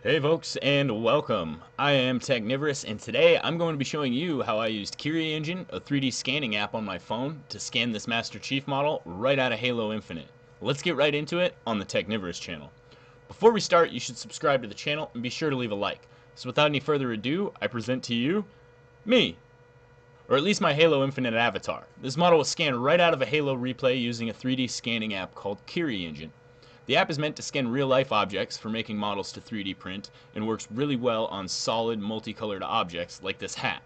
Hey folks, and welcome. I am Technivorous, and today I'm going to be showing you how I used Kiri Engine, a 3D scanning app on my phone, to scan this Master Chief model right out of Halo Infinite. Let's get right into it on the Technivorous channel. Before we start, you should subscribe to the channel and be sure to leave a like. So without any further ado, I present to you, me, or at least my Halo Infinite avatar. This model was scanned right out of a Halo replay using a 3D scanning app called Kiri Engine. The app is meant to scan real-life objects for making models to 3D print and works really well on solid, multicolored objects like this hat,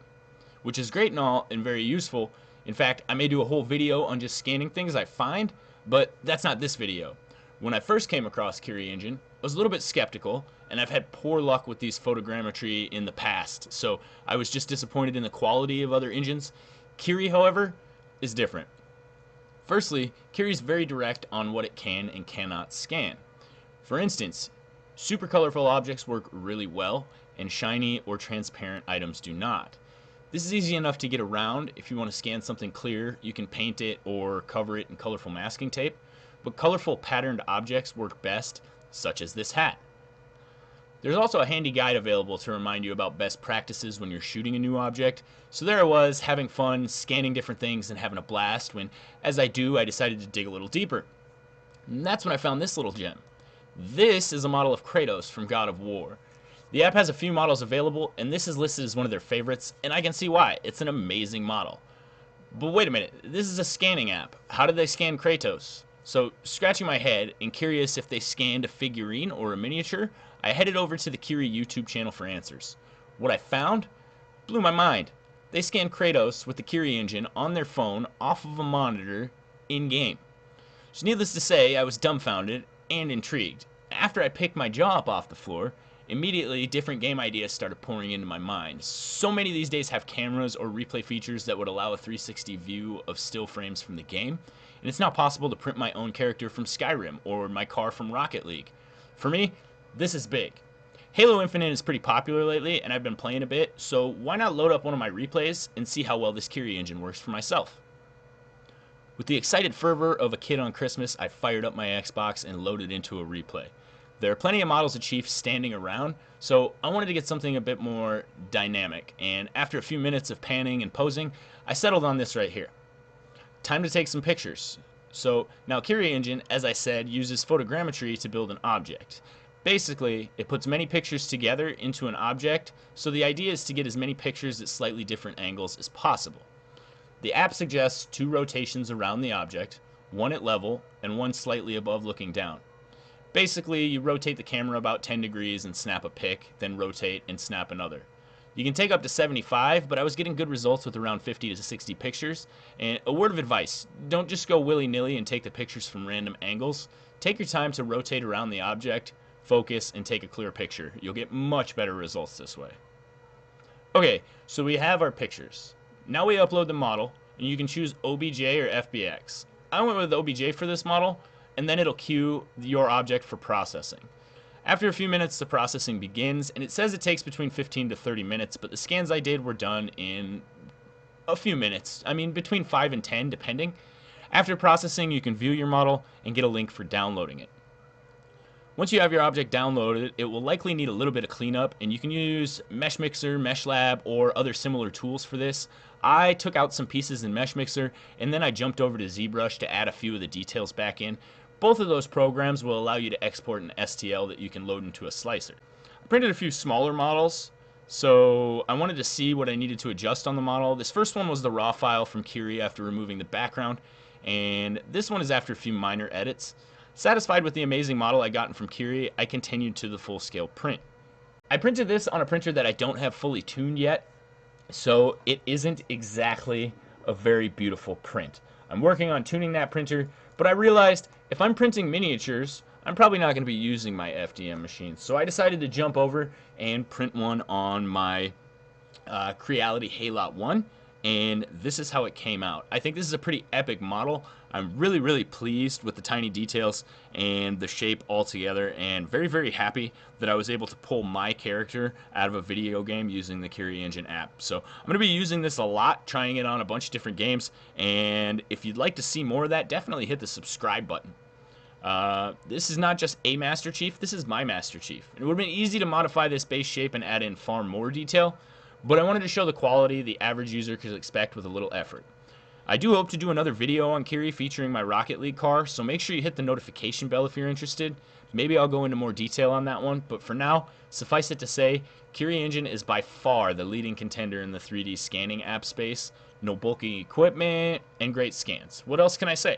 which is great and all and very useful. In fact, I may do a whole video on just scanning things I find, but that's not this video. When I first came across Kiri Engine, I was a little bit skeptical, and I've had poor luck with these photogrammetry in the past, so I was just disappointed in the quality of other engines. Kiri, however, is different. Firstly, Kiri is very direct on what it can and cannot scan. For instance, super colorful objects work really well, and shiny or transparent items do not. This is easy enough to get around. If you want to scan something clear, you can paint it or cover it in colorful masking tape, but colorful patterned objects work best, such as this hat. There's also a handy guide available to remind you about best practices when you're shooting a new object. So there I was, having fun, scanning different things and having a blast when, as I do, I decided to dig a little deeper. And that's when I found this little gem. This is a model of Kratos from God of War. The app has a few models available, and this is listed as one of their favorites, and I can see why. It's an amazing model. But wait a minute, this is a scanning app. How did they scan Kratos? So, scratching my head and curious if they scanned a figurine or a miniature, I headed over to the Kiri YouTube channel for answers. What I found blew my mind. They scanned Kratos with the Kiri engine on their phone off of a monitor in-game. So needless to say, I was dumbfounded and intrigued. After I picked my jaw up off the floor, immediately different game ideas started pouring into my mind. So many these days have cameras or replay features that would allow a 360 view of still frames from the game, and it's now possible to print my own character from Skyrim or my car from Rocket League. For me, this is big. Halo Infinite is pretty popular lately, and I've been playing a bit, so why not load up one of my replays and see how well this Kiri engine works for myself? With the excited fervor of a kid on Christmas, I fired up my Xbox and loaded into a replay. There are plenty of models of Chiefs standing around, so I wanted to get something a bit more dynamic, and after a few minutes of panning and posing, I settled on this right here. Time to take some pictures. So now Kiri Engine, as I said, uses photogrammetry to build an object. Basically, it puts many pictures together into an object, so the idea is to get as many pictures at slightly different angles as possible. The app suggests 2 rotations around the object, one at level and one slightly above looking down. Basically, you rotate the camera about 10 degrees and snap a pic, then rotate and snap another. You can take up to 75, but I was getting good results with around 50 to 60 pictures. And a word of advice, don't just go willy-nilly and take the pictures from random angles. Take your time to rotate around the object, focus, and take a clear picture. You'll get much better results this way. Okay, so we have our pictures. Now we upload the model, and you can choose OBJ or FBX. I went with OBJ for this model, and then it'll queue your object for processing. After a few minutes, the processing begins, and it says it takes between 15 to 30 minutes, but the scans I did were done in a few minutes. I mean, between 5 and 10, depending. After processing, you can view your model and get a link for downloading it. Once you have your object downloaded, it will likely need a little bit of cleanup, and you can use Mesh Mixer, Mesh Lab, or other similar tools for this. I took out some pieces in Mesh Mixer, and then I jumped over to ZBrush to add a few of the details back in. Both of those programs will allow you to export an STL that you can load into a slicer. I printed a few smaller models, so I wanted to see what I needed to adjust on the model. This first one was the raw file from Kiri after removing the background, and this one is after a few minor edits. Satisfied with the amazing model I gotten from Kiri, I continued to the full-scale print. I printed this on a printer that I don't have fully tuned yet, so it isn't exactly a very beautiful print. I'm working on tuning that printer, but I realized if I'm printing miniatures, I'm probably not going to be using my FDM machine. So I decided to jump over and print one on my Creality Halot 1, and this is how it came out. I think this is a pretty epic model. I'm really pleased with the tiny details and the shape altogether, and very happy that I was able to pull my character out of a video game using the Kiri Engine app. So I'm going to be using this a lot, trying it on a bunch of different games, and if you'd like to see more of that, definitely hit the subscribe button. This is not just a Master Chief, this is my Master Chief. It would have been easy to modify this base shape and add in far more detail, but I wanted to show the quality the average user could expect with a little effort. I do hope to do another video on Kiri featuring my Rocket League car, so make sure you hit the notification bell if you're interested. Maybe I'll go into more detail on that one, but for now, suffice it to say, Kiri Engine is by far the leading contender in the 3D scanning app space. No bulky equipment, and great scans. What else can I say?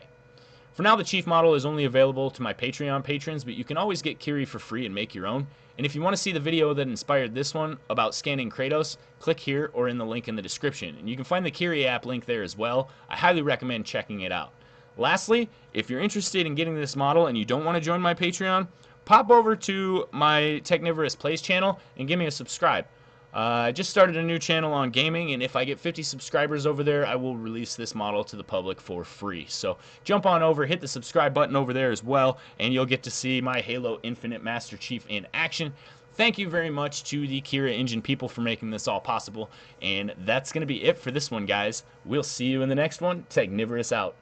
For now, the Chief model is only available to my Patreon patrons, but you can always get Kiri for free and make your own. And if you want to see the video that inspired this one about scanning Kratos, click here or in the link in the description. And you can find the Kiri app link there as well. I highly recommend checking it out. Lastly, if you're interested in getting this model and you don't want to join my Patreon, pop over to my Technivorous Plays channel and give me a subscribe. I just started a new channel on gaming, and if I get 50 subscribers over there, I will release this model to the public for free. So jump on over, hit the subscribe button over there as well, and you'll get to see my Halo Infinite Master Chief in action. Thank you very much to the Kiri Engine people for making this all possible, and that's going to be it for this one, guys. We'll see you in the next one. Technivorous out.